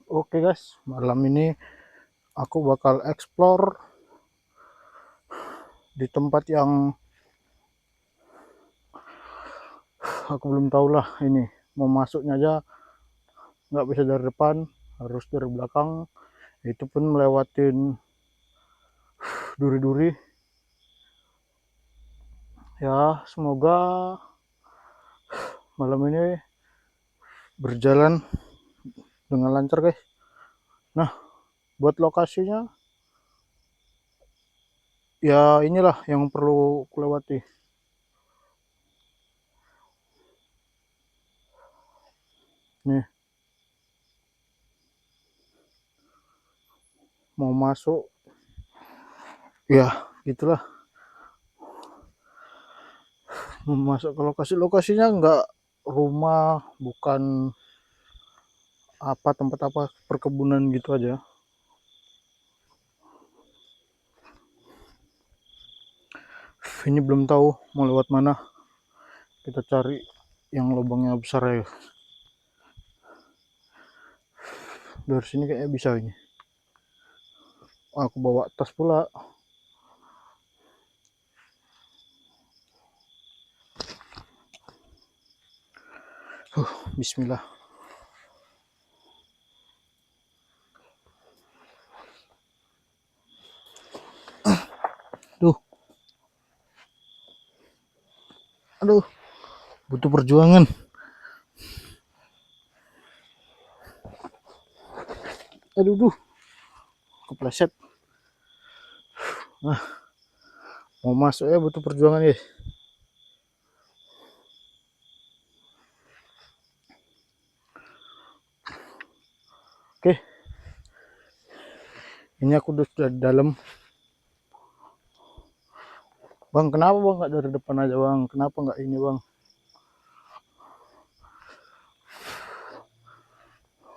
Oke guys, malam ini aku bakal explore di tempat yang aku belum tahu lah. Ini mau masuknya aja nggak bisa dari depan, harus dari belakang. Itu pun melewatin duri-duri. Ya, semoga malam ini berjalan dengan lancar guys. Nah, buat lokasinya ya inilah yang perlu kulewati. Nih, mau masuk ya gitulah. Mau masuk ke lokasinya nggak rumah, bukan apa tempat apa perkebunan gitu aja. Ini belum tahu mau lewat mana, kita cari yang lubangnya besar ya. Dari sini kayaknya bisa ini. Aku bawa tas pula. Bismillah. Duh, aduh, butuh perjuangan. Aduh, duh, kepleset. Nah, mau masuk ya butuh perjuangan ya. Oke, ini aku udah di dalam. Bang, kenapa bang nggak dari depan aja bang? Kenapa nggak ini bang?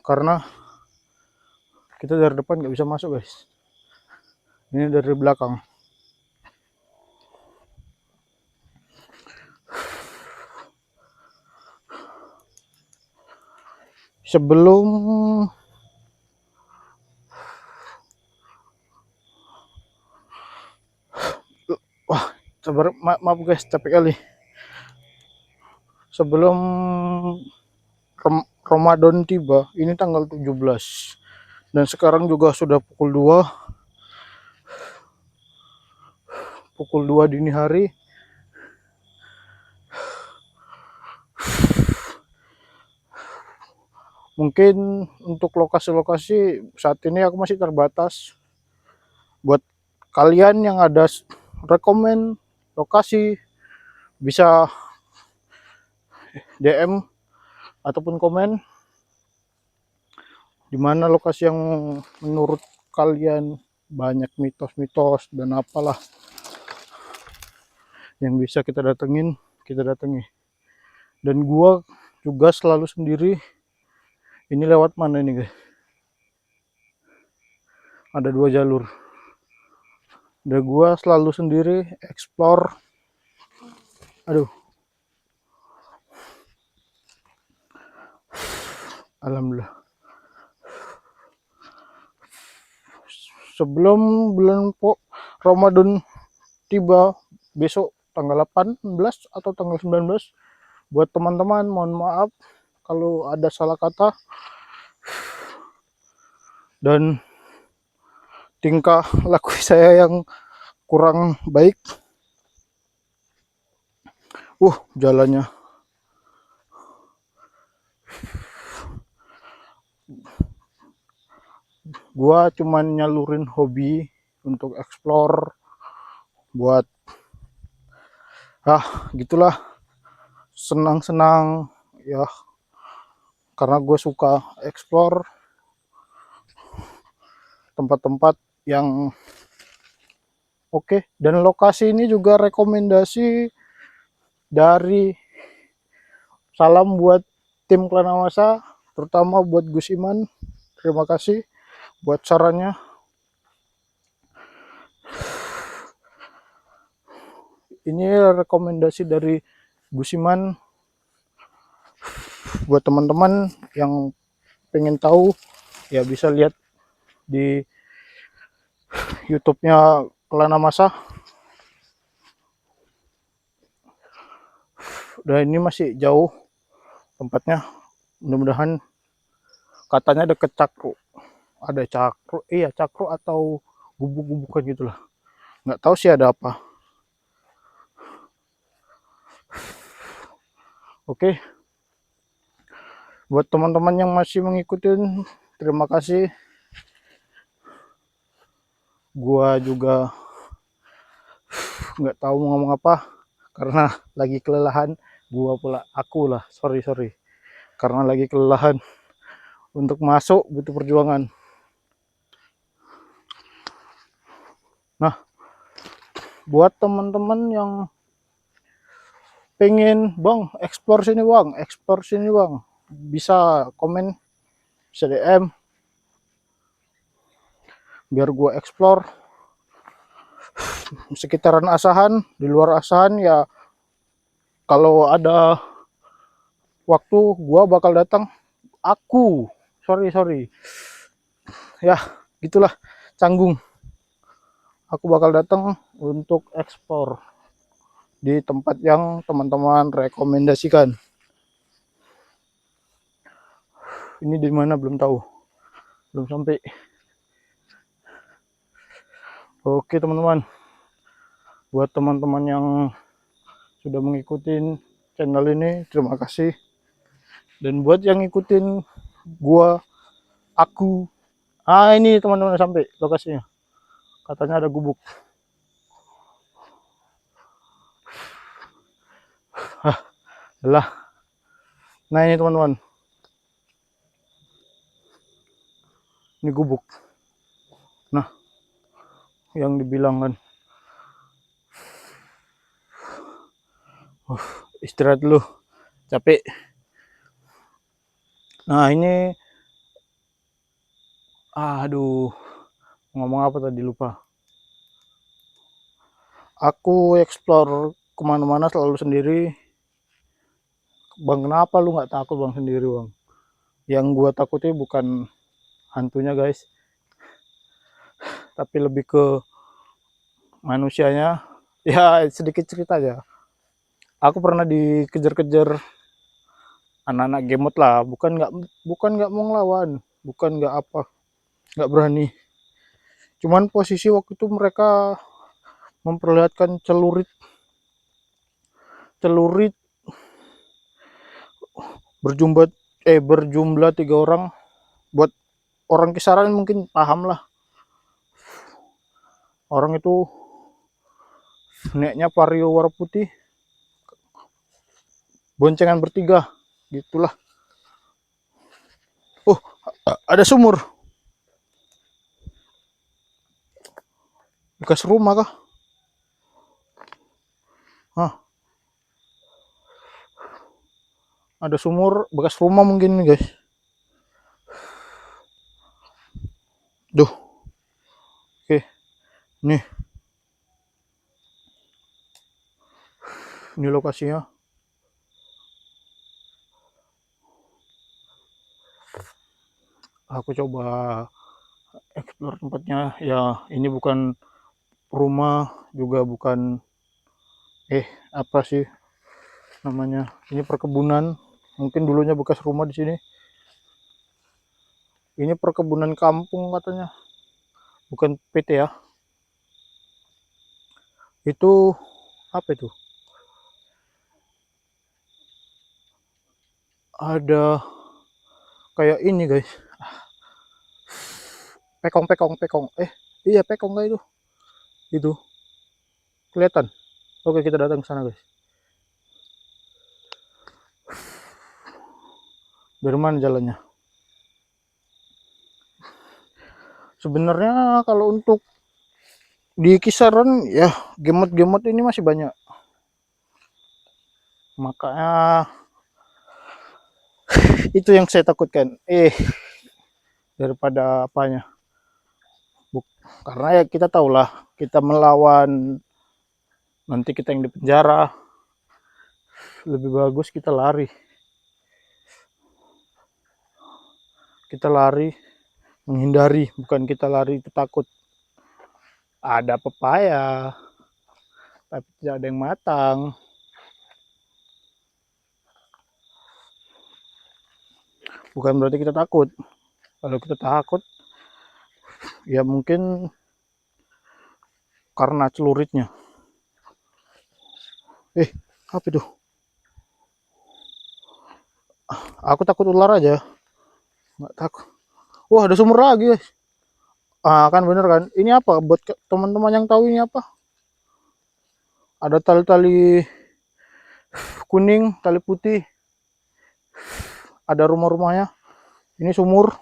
Karena kita dari depan nggak bisa masuk guys. Ini dari belakang. Sebelum wah, sabar, maaf guys, capek kali. Sebelum Ramadan tiba, ini tanggal 17. Dan sekarang juga sudah pukul 2 dini hari. Mungkin untuk lokasi-lokasi saat ini aku masih terbatas. Buat kalian yang ada rekomen lokasi, bisa DM ataupun komen di mana lokasi yang menurut kalian banyak mitos-mitos dan apalah yang bisa kita datengin, kita datangi. Dan gua juga selalu sendiri. Ini lewat mana ini guys? Ada 2 jalur. Dan gua selalu sendiri explore. Aduh, alhamdulillah. Sebelum bulan Ramadan tiba, besok tanggal 18 atau tanggal 19, buat teman-teman mohon maaf kalau ada salah kata dan tingkah laku saya yang kurang baik. Jalannya gua cuman nyalurin hobi untuk explore, buat gitulah, senang-senang ya, karena gue suka explore tempat-tempat yang oke. Dan lokasi ini juga rekomendasi dari salam buat tim Klan Awasa, terutama buat Gus Iman. Terima kasih buat sarannya. Ini rekomendasi dari Gus Iman buat teman-teman yang pengen tahu ya bisa lihat di YouTube-nya Kelana Masa. Dan ini masih jauh tempatnya, mudah-mudahan, katanya deket Cakru, ada Cakru, iya Cakru atau gubuk-gubukan gitulah, nggak tahu sih ada apa. Oke, buat teman-teman yang masih mengikutin, terima kasih. Gua juga nggak tahu mau ngomong apa karena lagi kelelahan. Aku lah, sorry, karena lagi kelelahan. Untuk masuk butuh perjuangan. Nah, buat teman-teman yang pengen, bang, explore sini bang, bisa komen, bisa DM, biar gua explore sekitaran Asahan. Di luar Asahan ya, kalau ada waktu gua bakal datang. Sorry ya, gitulah, canggung. Aku bakal datang untuk explore di tempat yang teman-teman rekomendasikan. Ini di mana belum tahu, belum sampai. Oke teman-teman, buat teman-teman yang sudah mengikuti channel ini, terima kasih. Dan buat yang ngikutin aku, ini teman-teman sampai lokasinya, katanya ada gubuk. Lah, nah ini teman-teman, ini gubuk. Nah, yang dibilang kan, istirahat dulu, capek. Nah ini, aduh, ngomong apa tadi lupa. Aku explore kemana-mana selalu sendiri. Bang, kenapa lu nggak takut bang sendiri bang? Yang gua takuti bukan hantunya guys, tapi lebih ke manusianya. Ya sedikit cerita aja, aku pernah dikejar-kejar anak-anak gemot lah, bukan nggak mau ngelawan, bukan nggak berani, cuman posisi waktu itu mereka memperlihatkan celurit berjumlah 3 orang. Buat orang kisaran mungkin paham lah, orang itu naiknya vario warna putih, boncengan bertiga gitulah. Ada sumur bekas rumah kah? Ada sumur bekas rumah mungkin nih guys. Duh, oke, nih, ini lokasinya. Aku coba explore tempatnya. Ya, ini bukan rumah, juga bukan apa sih namanya? Ini perkebunan. Mungkin dulunya bekas rumah di sini. Ini perkebunan kampung katanya. Bukan PT ya. Itu apa itu? Ada kayak ini guys. Pekong. Iya pekong kayak itu. Itu kelihatan. Oke, kita datang ke sana guys. Dari mana jalannya? Sebenarnya kalau untuk di kisaran ya, gemot-gemot ini masih banyak. Makanya itu yang saya takutkan. Daripada apanya? Karena ya kita tahulah, kita melawan nanti kita yang di penjara. Lebih bagus kita lari menghindari, bukan kita lari itu takut. Ada pepaya tapi tidak ada yang matang. Bukan berarti kita takut. Kalau kita takut ya mungkin karena celuritnya. Apa itu? Aku takut ular aja, nggak takut. Wah, ada sumur lagi, guys. Kan bener kan? Ini apa? Buat teman-teman yang tahu ini apa? Ada tali-tali kuning, tali putih. Ada rumah-rumahnya. Ini sumur.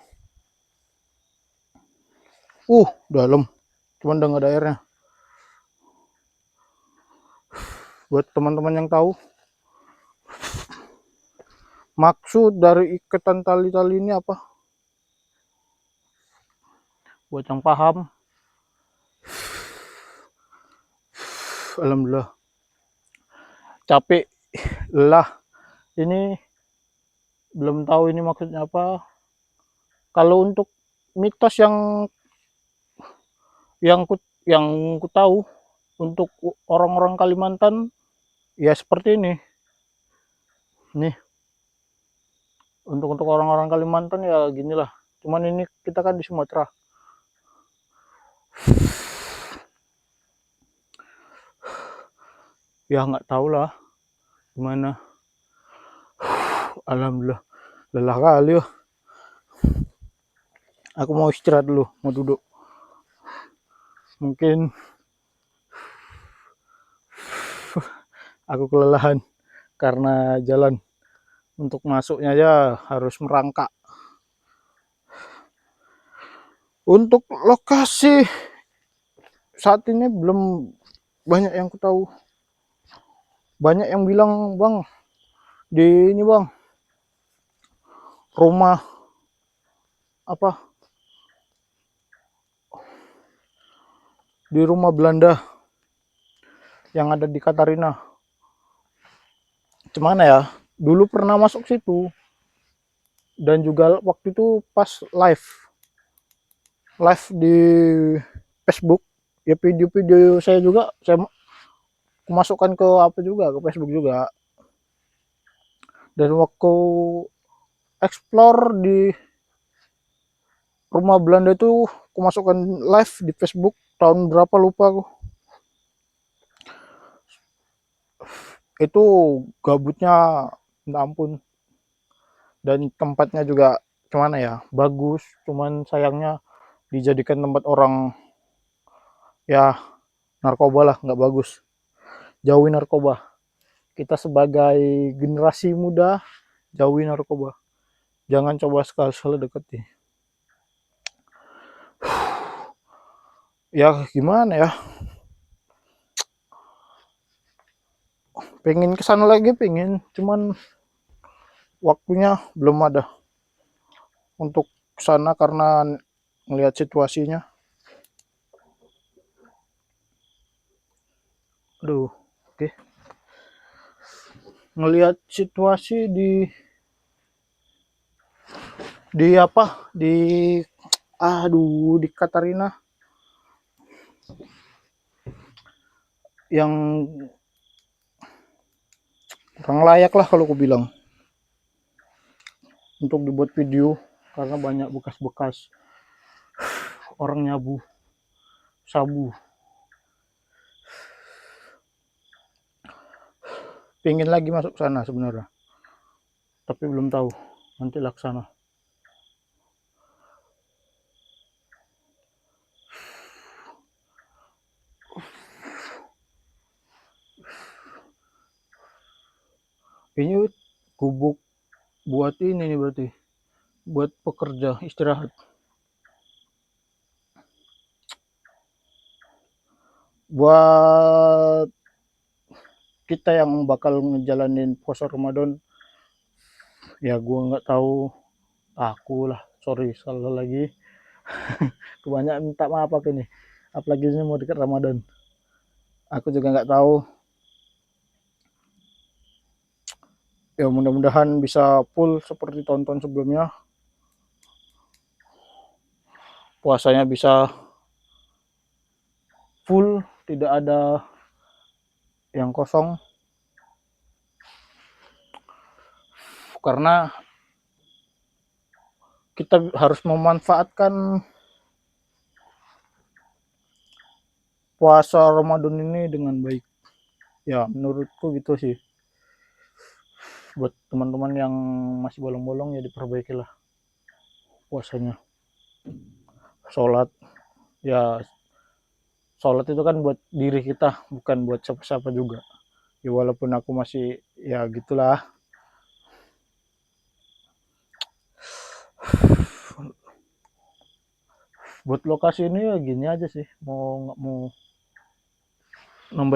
Dalam. Cuman udah nggak ada airnya. Buat teman-teman yang tahu, maksud dari ikatan tali-tali ini apa? Buat yang paham, alhamdulillah. Capek, lelah. Ini belum tahu ini maksudnya apa. Kalau untuk mitos yang ku tahu untuk orang-orang Kalimantan ya seperti ini. Nih, untuk orang-orang Kalimantan ya ginilah. Cuman ini kita kan di Sumatera. Ya nggak tahu lah gimana. Alhamdulillah, lelah kali ya. Aku mau istirahat dulu, mau duduk. Mungkin aku kelelahan karena jalan. Untuk masuknya aja harus merangkak. Untuk lokasi saat ini belum banyak yang ku tahu. Banyak yang bilang, bang, di ini bang, rumah apa, di rumah Belanda yang ada di Katarina. Cuman ya, dulu pernah masuk situ. Dan juga waktu itu pas live di Facebook. Ya video-video saya juga, saya masukkan ke apa juga, ke Facebook juga. Dan waktu explore di rumah Belanda itu, aku masukkan live di Facebook tahun berapa lupa aku. Itu gabutnya minta ampun. Dan tempatnya juga gimana ya, bagus. Cuman sayangnya dijadikan tempat orang ya narkoba lah, nggak bagus. Jauhi narkoba. Kita sebagai generasi muda, jauhi narkoba. Jangan coba sekali-sekali deketi. Ya gimana ya, pengen kesana lagi, pengen, cuman waktunya belum ada untuk kesana karena ngelihat situasinya. Aduh, oke. Ngelihat situasi di apa, di Katarina yang kurang layak lah kalau aku bilang untuk dibuat video, karena banyak bekas-bekas orang nyabu sabu. Pengen lagi masuk sana sebenarnya, tapi belum tahu nanti laksana. Ini gubuk buat ini nih, berarti buat pekerja istirahat. Buat kita yang bakal ngejalanin puasa Ramadan, ya gua nggak tahu, aku lah, sorry salah lagi. Kebanyakan minta maaf aku nih, apalagi ini mau dekat Ramadan. Aku juga nggak tahu. Ya mudah-mudahan bisa full seperti tahun-tahun sebelumnya. puasanya bisa full, tidak ada yang kosong, karena kita harus memanfaatkan puasa Ramadan ini dengan baik. Ya menurutku gitu sih. Buat teman-teman yang masih bolong-bolong ya diperbaikilah puasanya. Sholat, ya sholat itu kan buat diri kita, bukan buat siapa-siapa juga. Ya walaupun aku masih ya gitulah. Buat lokasi ini ya gini aja sih, mau nggak mau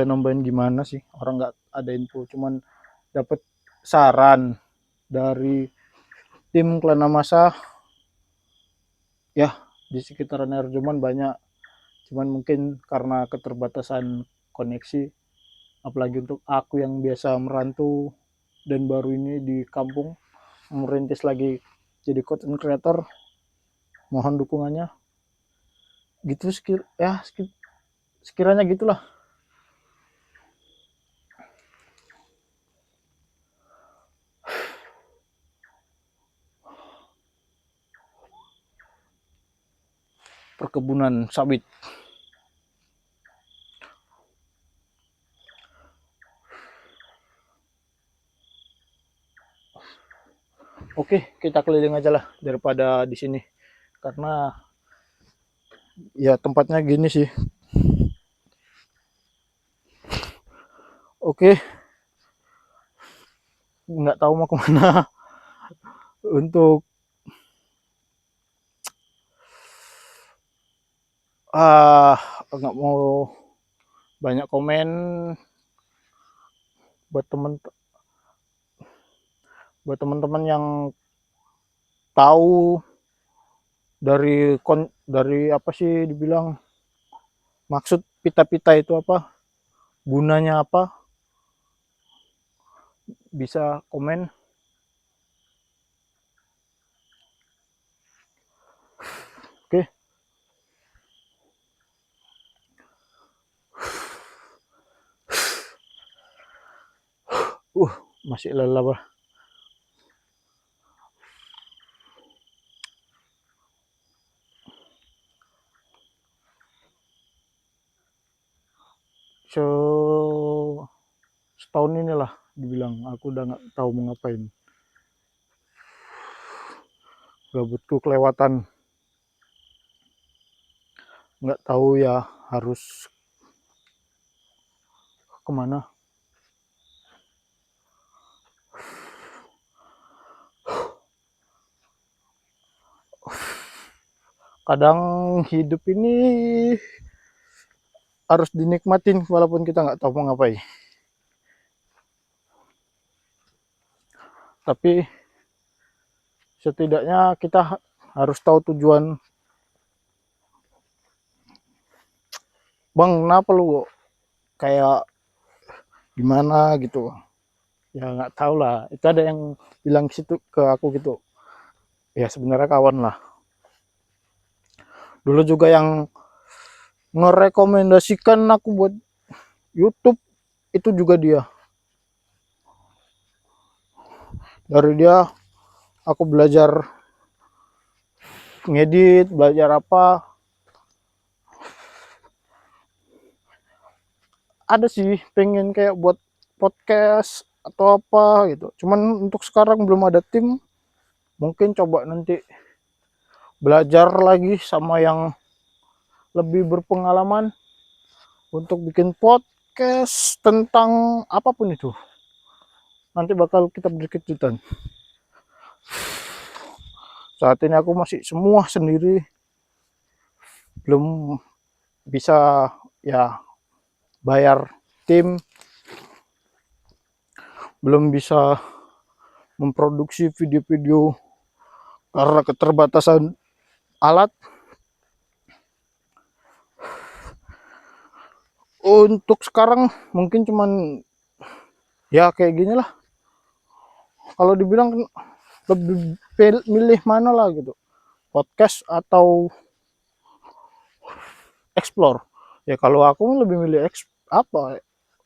nambahin gimana sih, orang nggak ada info, cuman dapat saran dari tim Klana Masa ya di sekitaran Erjuman banyak, cuman mungkin karena keterbatasan koneksi, apalagi untuk aku yang biasa merantau dan baru ini di kampung merintis lagi jadi content creator, mohon dukungannya gitu. Sekiranya gitulah. Perkebunan sawit. Oke, kita keliling aja lah daripada di sini, karena ya tempatnya gini sih. Oke, nggak tahu mau kemana. Untuk nggak mau banyak komen. buat temen buat teman-teman yang tahu dari apa sih dibilang maksud pita-pita itu apa, gunanya apa, bisa komen. Oke. Masih lelah. Setahun inilah dibilang aku udah nggak tahu mau ngapain, gabutku kelewatan, nggak tahu ya harus kemana. Kadang hidup ini harus dinikmatin walaupun kita nggak tahu mau ngapain, tapi setidaknya kita harus tahu tujuan. Bang, kenapa lu kayak gimana gitu? Ya nggak tahu lah, itu ada yang bilang situ ke aku gitu. Ya sebenarnya kawan lah, dulu juga yang ngerekomendasikan aku buat YouTube itu juga dia. Dari dia aku belajar ngedit, belajar apa. Ada sih pengen kayak buat podcast atau apa gitu, cuman untuk sekarang belum ada tim. Mungkin coba nanti belajar lagi sama yang lebih berpengalaman untuk bikin podcast tentang apapun itu. Nanti bakal kita berkejutan. Saat ini aku masih semua sendiri, belum bisa ya bayar tim, belum bisa memproduksi video-video karena keterbatasan alat. Untuk sekarang mungkin cuman ya kayak gini lah. Kalau dibilang lebih milih mana lah gitu, podcast atau explore. Ya kalau aku lebih milih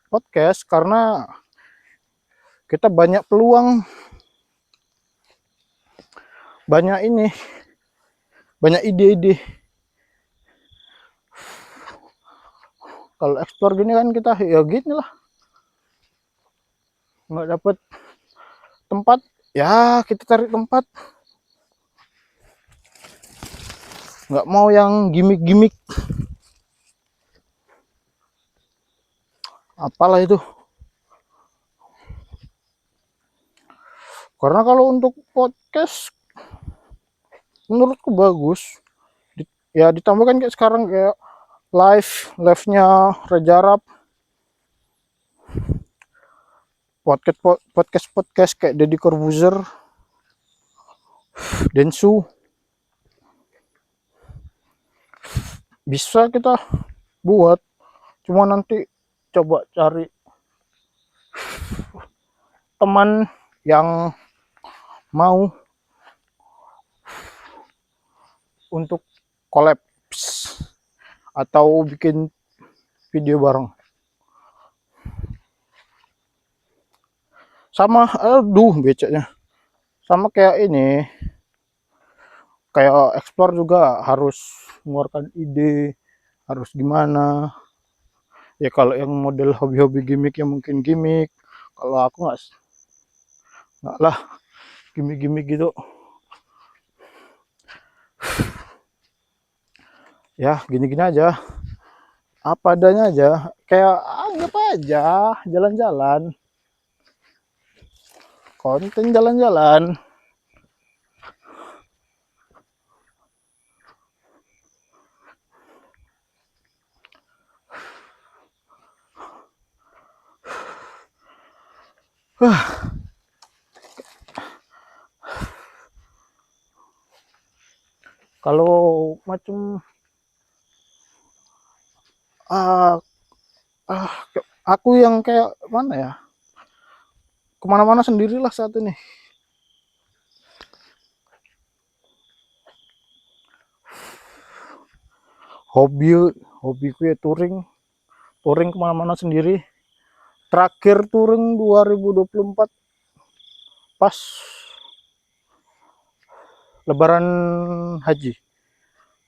podcast karena kita banyak peluang, banyak ini, banyak ide-ide. Kalau explore gini kan kita ya gini lah, nggak dapet tempat, ya kita cari tempat, nggak mau yang gimmick-gimmick apalah itu. Karena kalau untuk podcast menurutku bagus. Ya ditambahkan kayak sekarang kayak live-nya Rejarap, podcast kayak Deddy Corbuzier, Densu, bisa kita buat. Cuma nanti coba cari teman yang mau untuk kolaps atau bikin video bareng. Sama beceknya sama kayak ini, kayak explore juga harus mengeluarkan ide, harus gimana. Ya kalau yang model hobi-hobi gimmick ya mungkin gimmick. Kalau aku nggak lah gimmick-gimmick gitu. Ya gini-gini aja, apa adanya aja, kayak anggap aja jalan-jalan, konten jalan-jalan. Kalau macam ah, aku yang kayak mana ya, kemana-mana sendirilah saat ini. Hobiku ya touring kemana-mana sendiri. Terakhir touring 2024 pas Lebaran Haji,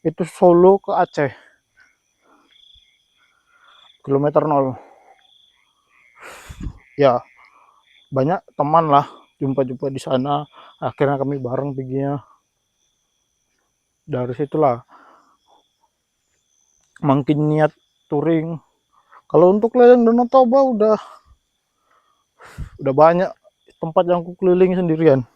itu Solo ke Aceh, kilometer 0. Ya banyak teman lah, jumpa-jumpa di sana, akhirnya kami bareng perginya. Dari situlah makin niat touring. Kalau untuk keliling Danau Toba udah banyak tempat yang aku keliling sendirian.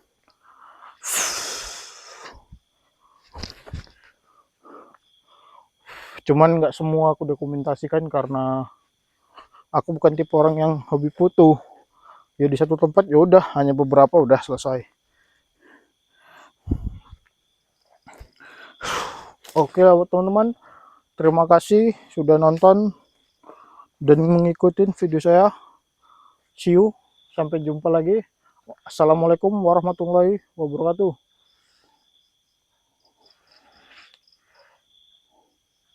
Cuman nggak semua aku dokumentasikan karena aku bukan tipe orang yang hobi foto. Ya di satu tempat ya udah hanya beberapa udah selesai. Oke lah teman-teman, terima kasih sudah nonton dan mengikuti video saya. See you, sampai jumpa lagi. Assalamualaikum warahmatullahi wabarakatuh.